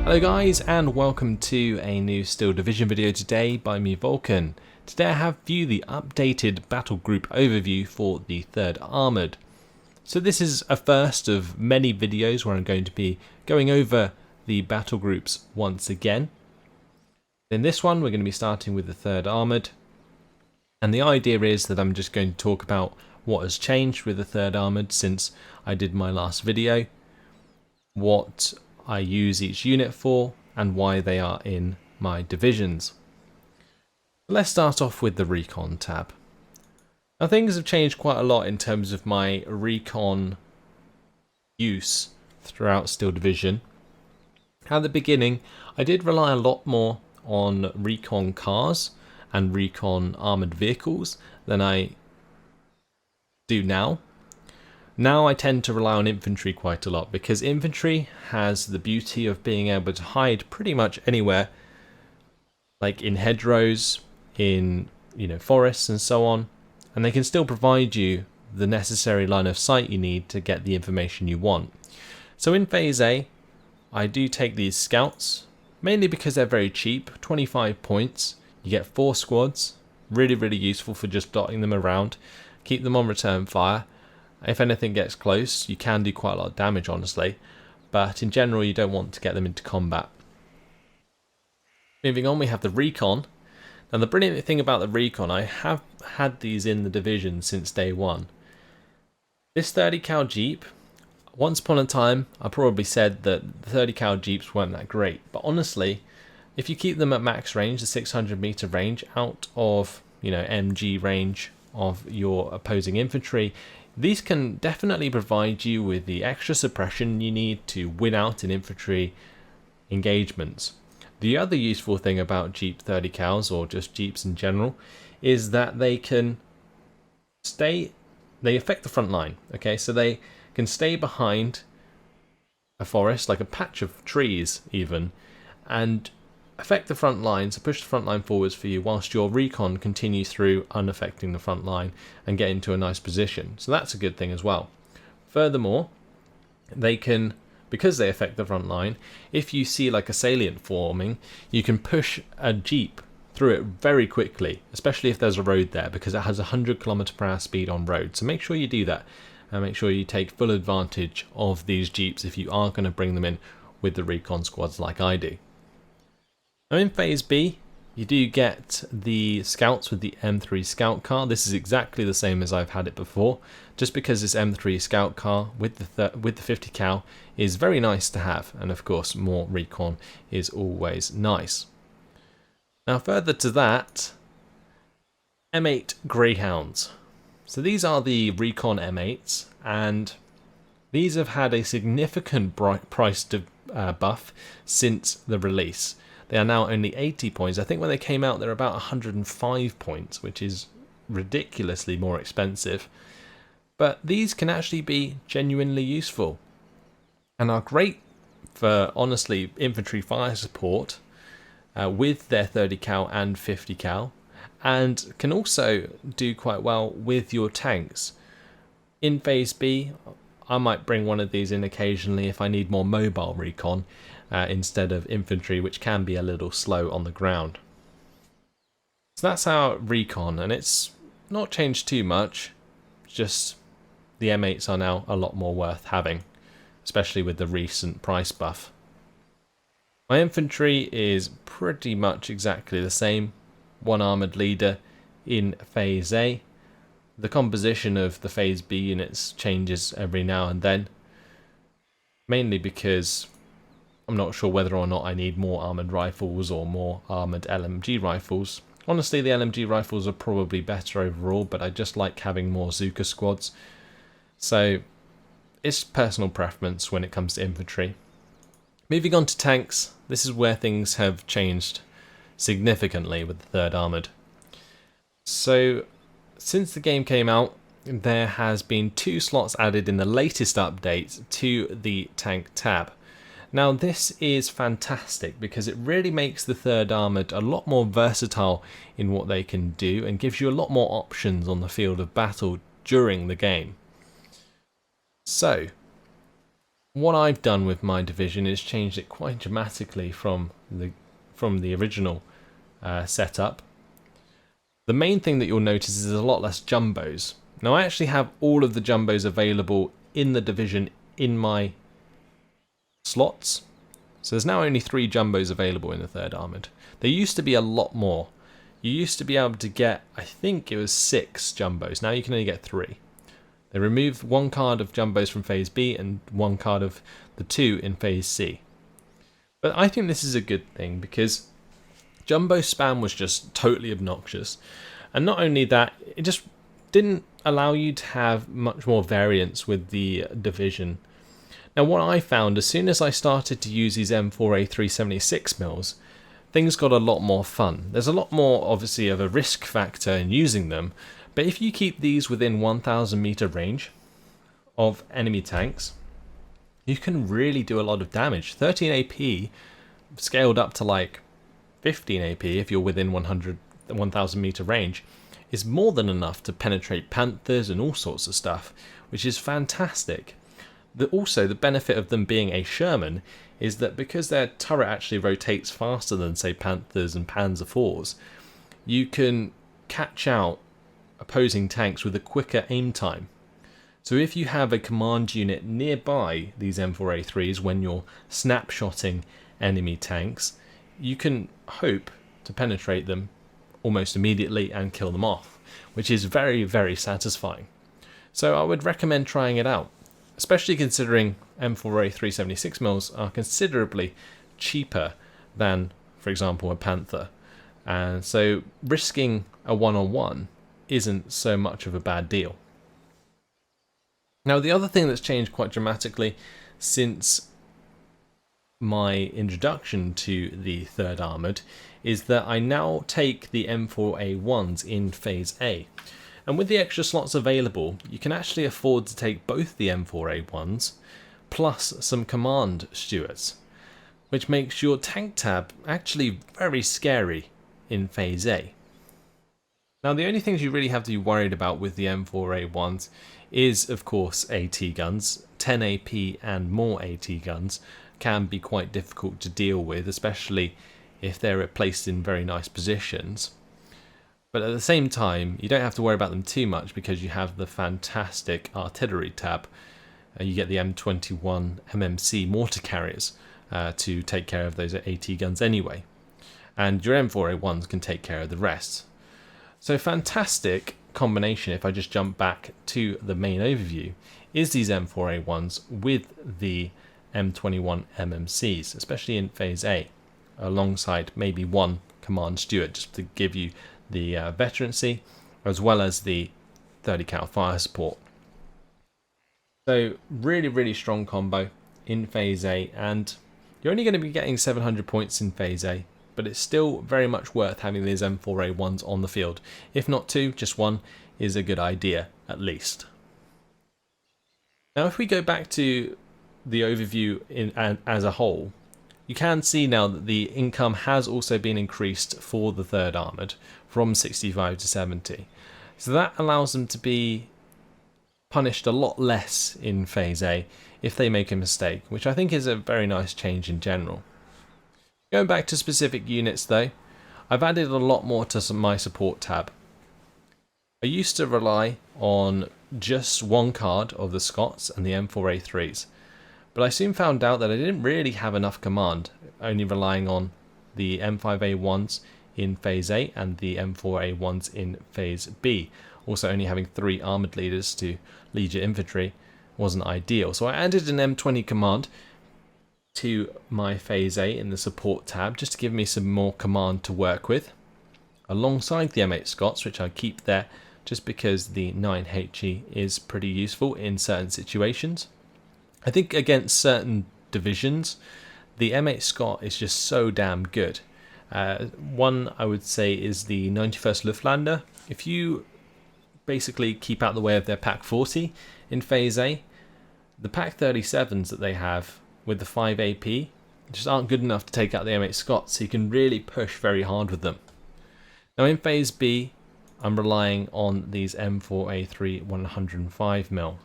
Hello guys, and welcome to a new Steel Division video today by me, Vulcan. Today I have for you the updated battle group overview for the 3rd Armoured. So this is a first of many videos where I'm going to be going over the battle groups once again. In this one we're going to be starting with the 3rd Armoured, and the idea is that I'm just going to talk about what has changed with the 3rd Armoured since I did my last video, what I use each unit for, and why they are in my divisions. Let's start off with the Recon tab. Now things have changed quite a lot in terms of my Recon use throughout Steel Division. At the beginning I did rely a lot more on Recon cars and Recon armoured vehicles than I do now. Now I tend to rely on infantry quite a lot, because infantry has the beauty of being able to hide pretty much anywhere, like in hedgerows, in forests and so on, and they can still provide you the necessary line of sight you need to get the information you want. So in Phase A, I do take these scouts, mainly because they're very cheap, 25 points, you get 4 squads, really useful for just dotting them around, keep them on return fire. If anything gets close, you can do quite a lot of damage, honestly, but in general you don't want to get them into combat. Moving on, we have the Recon. Now the brilliant thing about the Recon, I have had these in the division since day one. This 30 cal Jeep, once upon a time I probably said that the 30 cal Jeeps weren't that great, but honestly, if you keep them at max range, the 600 meter range, out of MG range of your opposing infantry, these can definitely provide you with the extra suppression you need to win out in infantry engagements. The other useful thing about Jeep 30 cals, or just Jeeps in general, is that they affect the front line. Okay, so they can stay behind a forest, like a patch of trees even, and affect the front line, so push the front line forwards for you, whilst your Recon continues through unaffecting the front line and get into a nice position. So that's a good thing as well. Furthermore, they can, because they affect the front line, if you see like a salient forming, you can push a Jeep through it very quickly, especially if there's a road there, because it has 100 km/h speed on road. So make sure you do that, and make sure you take full advantage of these Jeeps if you are going to bring them in with the Recon squads like I do. Now in Phase B, you do get the scouts with the M3 scout car. This is exactly the same as I've had it before, just because this M3 scout car with the 50 cal is very nice to have, and of course more Recon is always nice. Now further to that, M8 Greyhounds. So these are the Recon M8s, and these have had a significant price buff since the release. They are now only 80 points. I think when they came out, they're about 105 points, which is ridiculously more expensive. But these can actually be genuinely useful and are great for, honestly, infantry fire support with their 30 cal and 50 cal, and can also do quite well with your tanks. In Phase B, I might bring one of these in occasionally if I need more mobile Recon, instead of infantry, which can be a little slow on the ground. So that's our Recon, and it's not changed too much, just the M8s are now a lot more worth having, especially with the recent price buff. My infantry is pretty much exactly the same, one armoured leader in Phase A. The composition of the Phase B units changes every now and then, mainly because I'm not sure whether or not I need more armoured rifles or more armoured LMG rifles. Honestly, the LMG rifles are probably better overall, but I just like having more Zuka squads. So it's personal preference when it comes to infantry. Moving on to tanks, this is where things have changed significantly with the 3rd Armoured. So since the game came out, there has been 2 slots added in the latest update to the tank tab. Now this is fantastic because it really makes the 3rd Armoured a lot more versatile in what they can do and gives you a lot more options on the field of battle during the game. So what I've done with my division is changed it quite dramatically from the original setup. The main thing that you'll notice is there's a lot less jumbos. Now I actually have all of the jumbos available in the division in my slots. So there's now only 3 jumbos available in the 3rd Armoured. There used to be a lot more. You used to be able to get, I think it was 6 jumbos. Now you can only get 3. They removed 1 card of jumbos from Phase B and 1 card of the 2 in Phase C. But I think this is a good thing because jumbo spam was just totally obnoxious. And not only that, it just didn't allow you to have much more variance with the division. Now what I found, as soon as I started to use these M4a3 76 mils, things got a lot more fun. There's a lot more, obviously, of a risk factor in using them, but if you keep these within 1000 meter range of enemy tanks, you can really do a lot of damage. 13 AP scaled up to like 15 AP if you're within 1000 meter range is more than enough to penetrate Panthers and all sorts of stuff, which is fantastic. Also, the benefit of them being a Sherman is that because their turret actually rotates faster than, say, Panthers and Panzer IVs, you can catch out opposing tanks with a quicker aim time. So if you have a command unit nearby these M4A3s when you're snapshotting enemy tanks, you can hope to penetrate them almost immediately and kill them off, which is very, very satisfying. So I would recommend trying it out, especially considering M4A3 76 mils are considerably cheaper than, for example, a Panther. And so risking a one-on-one isn't so much of a bad deal. Now, the other thing that's changed quite dramatically since my introduction to the 3rd Armoured is that I now take the M4A1s in Phase A. And with the extra slots available, you can actually afford to take both the M4A1s plus some command stewards, which makes your tank tab actually very scary in Phase A. Now, the only things you really have to be worried about with the M4A1s is, of course, AT guns. 10 AP and more AT guns can be quite difficult to deal with, especially if they're placed in very nice positions. But at the same time, you don't have to worry about them too much because you have the fantastic artillery tab. You get the M21 MMC mortar carriers to take care of those AT guns anyway. And your M4A1s can take care of the rest. So fantastic combination, if I just jump back to the main overview, is these M4A1s with the M21 MMCs, especially in Phase A, alongside maybe 1 command steward just to give you the veterancy as well as the 30 cal fire support. So really, really strong combo in Phase A, and you're only going to be getting 700 points in Phase A, but it's still very much worth having these M4A1s on the field. If not 2, just 1 is a good idea at least. Now if we go back to the overview as a whole, you can see now that the income has also been increased for the 3rd Armoured from 65 to 70. So that allows them to be punished a lot less in Phase A if they make a mistake, which I think is a very nice change in general. Going back to specific units though, I've added a lot more to my support tab. I used to rely on just 1 card of the Scots and the M4A3s, but I soon found out that I didn't really have enough command, only relying on the M5A1s in Phase A and the M4A1s in Phase B. Also only having 3 armoured leaders to lead your infantry wasn't ideal. So I added an M20 command to my Phase A in the support tab just to give me some more command to work with, alongside the M8 Scots, which I keep there just because the 9HE is pretty useful in certain situations. I think against certain divisions, the M8 Scot is just so damn good. One I would say is the 91st Luftlander. If you basically keep out the way of their Pack 40 in Phase A, the Pack 37s that they have with the 5 AP just aren't good enough to take out the M8 Scots, so you can really push very hard with them. Now in Phase B, I'm relying on these M4A3 105mm.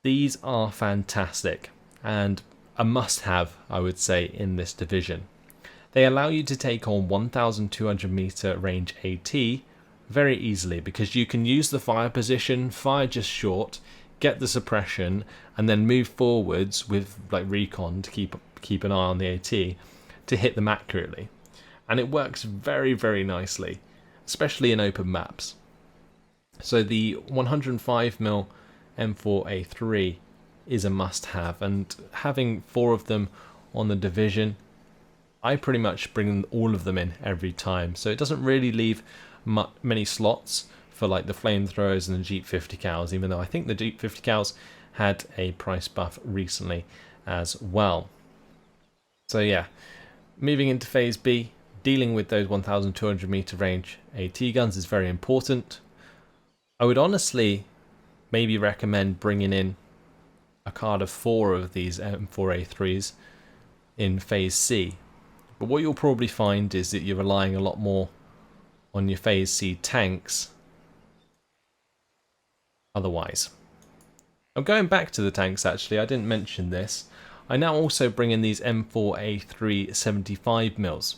These are fantastic and a must-have, I would say, in this division. They allow you to take on 1,200 meter range AT very easily because you can use the fire position, fire just short, get the suppression, and then move forwards with like recon to keep an eye on the AT to hit them accurately. And it works very, very nicely, especially in open maps. So the 105 Mil M4a3 is a must-have, and having 4 of them on the division, I pretty much bring all of them in every time, so it doesn't really leave many slots for like the flamethrowers and the Jeep 50 cals, even though I think the Jeep 50 cals had a price buff recently as well. So yeah, moving into phase B, dealing with those 1,200 meter range AT guns is very important. I would honestly maybe recommend bringing in a card of 4 of these M4A3s in phase C. But what you'll probably find is that you're relying a lot more on your phase C tanks otherwise. I'm going back to the tanks actually, I didn't mention this. I now also bring in these M4A3 75 mils.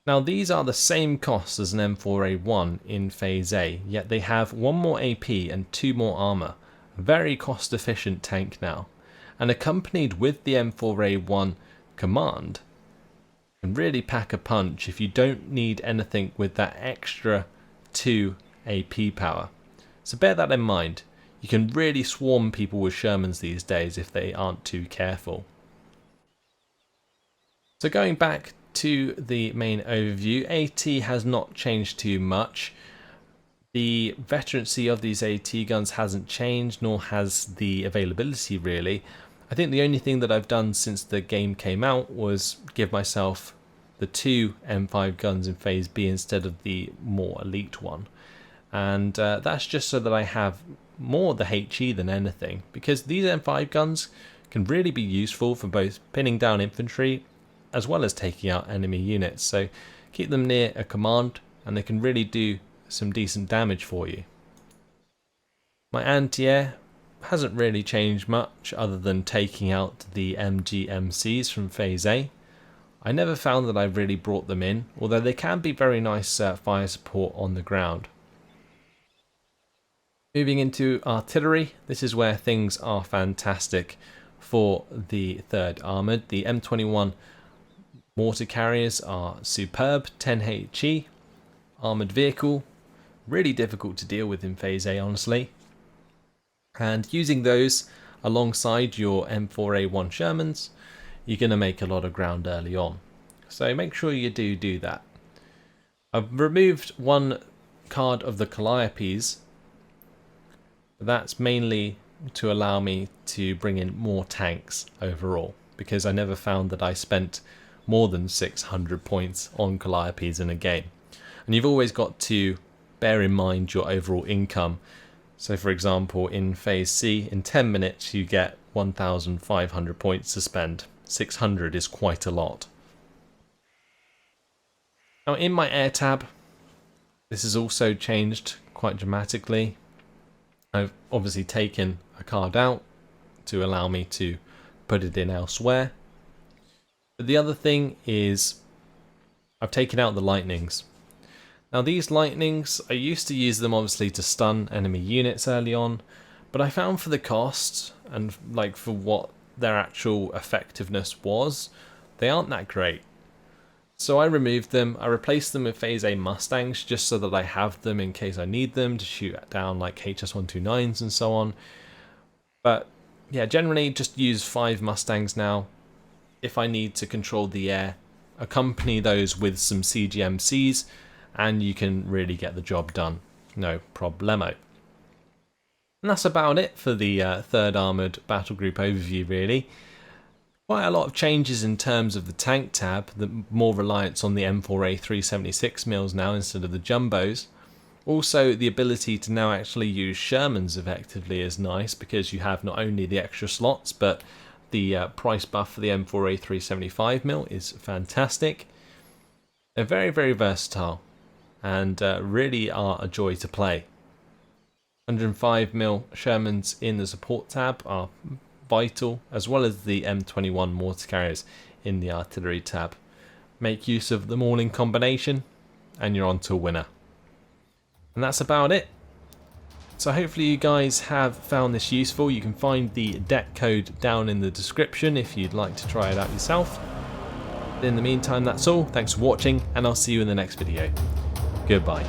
Now these are the same cost as an M4A1 in phase A, yet they have 1 more AP and 2 more armor. Very cost efficient tank now. And accompanied with the M4A1 command, can really pack a punch if you don't need anything with that extra 2 AP power. So bear that in mind. You can really swarm people with Shermans these days if they aren't too careful. So going back to the main overview, AT has not changed too much. The veterancy of these AT guns hasn't changed, nor has the availability really. I think the only thing that I've done since the game came out was give myself the 2 M5 guns in phase B instead of the more elite one. And that's just so that I have more the HE than anything, because these M5 guns can really be useful for both pinning down infantry as well as taking out enemy units. So keep them near a command and they can really do some decent damage for you. My anti-air hasn't really changed much other than taking out the MGMCs from phase A. I never found that I really brought them in, although they can be very nice fire support on the ground. Moving into artillery, this is where things are fantastic for the 3rd Armoured. The M21 mortar carriers are superb, 10 HE, armoured vehicle, really difficult to deal with in phase A honestly. And using those alongside your M4A1 Shermans, you're going to make a lot of ground early on. So make sure you do that. I've removed 1 card of the Calliopes. That's mainly to allow me to bring in more tanks overall, because I never found that I spent more than 600 points on Calliopes in a game. And you've always got to bear in mind your overall income. So for example, in phase C, in 10 minutes you get 1,500 points to spend. 600 is quite a lot. Now in my air tab, this has also changed quite dramatically. I've obviously taken a card out to allow me to put it in elsewhere. But the other thing is I've taken out the lightnings. Now these lightnings, I used to use them obviously to stun enemy units early on, but I found for the cost and like for what their actual effectiveness was, they aren't that great. So I removed them. I replaced them with phase A Mustangs just so that I have them in case I need them to shoot down like HS129s and so on. But yeah, generally just use 5 Mustangs now. If I need to control the air, accompany those with some CGMCs and you can really get the job done. No problemo. And that's about it for the 3rd Armoured Battlegroup overview really. Quite a lot of changes in terms of the tank tab, more reliance on the M4A3 76 mils now instead of the jumbos. Also the ability to now actually use Shermans effectively is nice because you have not only the extra slots but the price buff for the M4A3 75 mil is fantastic. They're very, very versatile and really are a joy to play. 105mm Shermans in the support tab are vital, as well as the M21 mortar carriers in the artillery tab. Make use of them all in combination and you're on to a winner. And that's about it. So hopefully you guys have found this useful. You can find the deck code down in the description if you'd like to try it out yourself. In the meantime, that's all. Thanks for watching, and I'll see you in the next video. Goodbye.